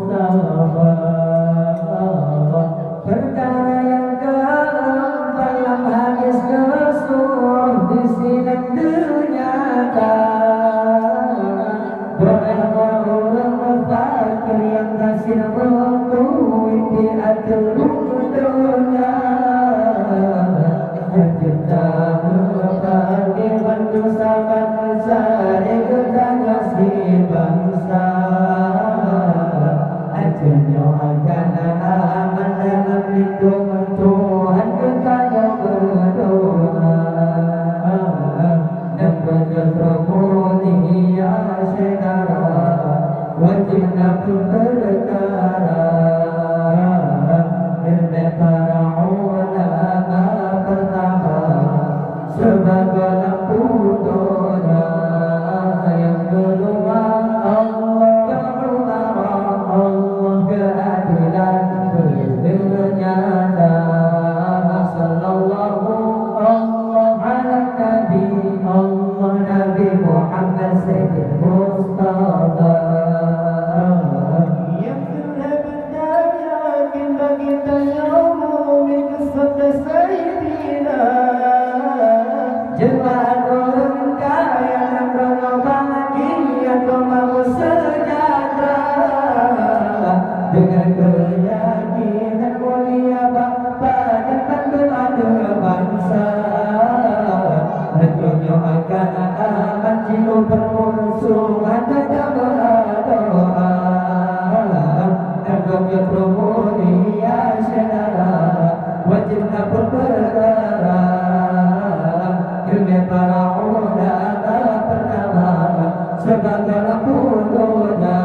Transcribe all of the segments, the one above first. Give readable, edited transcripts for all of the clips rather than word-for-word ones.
Mustafa. Perkara yang keempat dalam hadis Rasul di sini ternyata orang fakir yang hasil mengkuit di atur dunia. Kita berbagi bantu sahabat sehari ketanya si bangsa. Ajarnya akan aman dalam lindungan Tuhan, ketanya berdoa dan bertermulia saudara. Wajibnya pun berkara ilmu para ulama pertama sebagai lampu doa. Yang kedua Allah kebenaran, Allah keadilan ternyata. Sallallahu Allah ala Nabi Allah Nabi Muhammad Sayyid Mustafa. Jemaah orang kaya yang berbahagia kau sejahtera dengan keyakinan mulia Bapa dan bantu ada bangsa. Hatinya akan aman jiwa bermusuhan tetap berdoa. Agama promonia saudara wajibnya pun berdoa. Ilmu para ulama pertama sebagai lampu doa.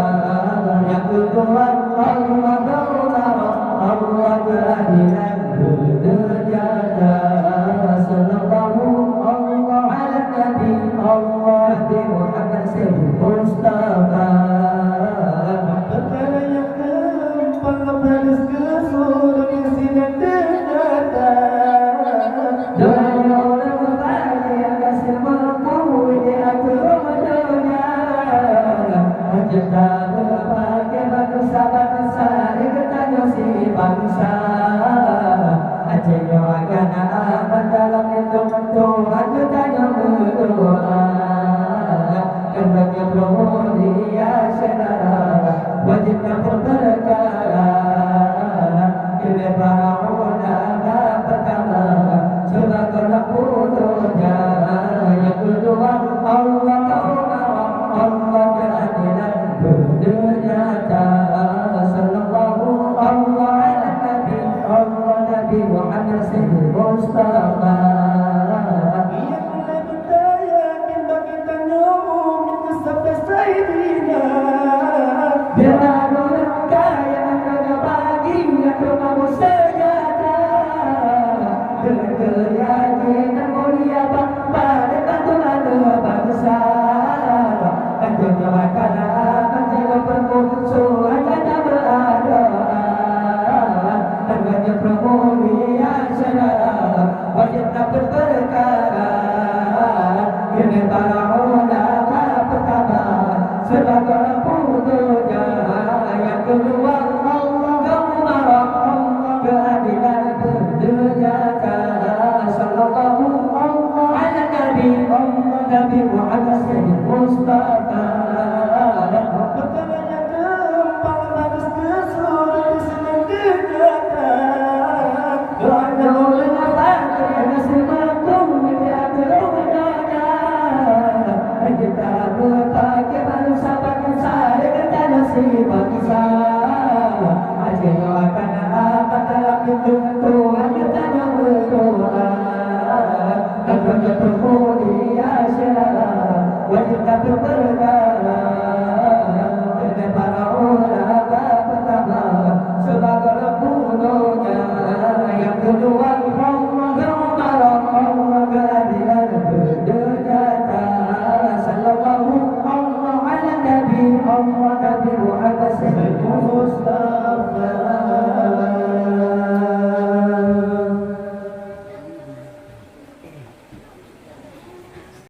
Yang kedua Allah kebenaran, Allah keadilan ternyata. Sallallahu Allah ala Nabi Allah Nabi Muhammad Sayyid Mustafa. Perkara yang keempat hadis Rasul di sini ternyata kita berbagai bangsa ketanya si bangsa. Ajarnya akan aman dalam lindungan Tuhan, ketanya berdoa dan bagi promodia saudara wajibnya berperkara. Ilmu para ulama pertama sebagai lampu doa. Yang kedua Allah kebenaran, Allah keadilan ternyata. Sallallahu Allah ala Nabi Allah Nabi Muhammad Sayyid Mustafa. Biarlah orang kaya yang berbagi yang bermau sejahtera dengan keyakinan mulia Bapa dan bantu ada bangsa. Ajarnya akan aman jiwa permusuhan tetap berdoa. Harganya promolia saudara wajibnya berperkara. Ilmu para ulama pertama sebagai lampu doa. Yang kedua Allah kebenaran, Allah keadilan ternyata. Sallallahu Allah ala Nabi Allah Nabi Muhammad Sayyid Mustafa. Perkara yang keempat hadis Rasul di sini ternyata doa ulama fakir yang hasil mengkuit di atur dunia. Kita berbagai bangsa bangsa dengan si bangsa.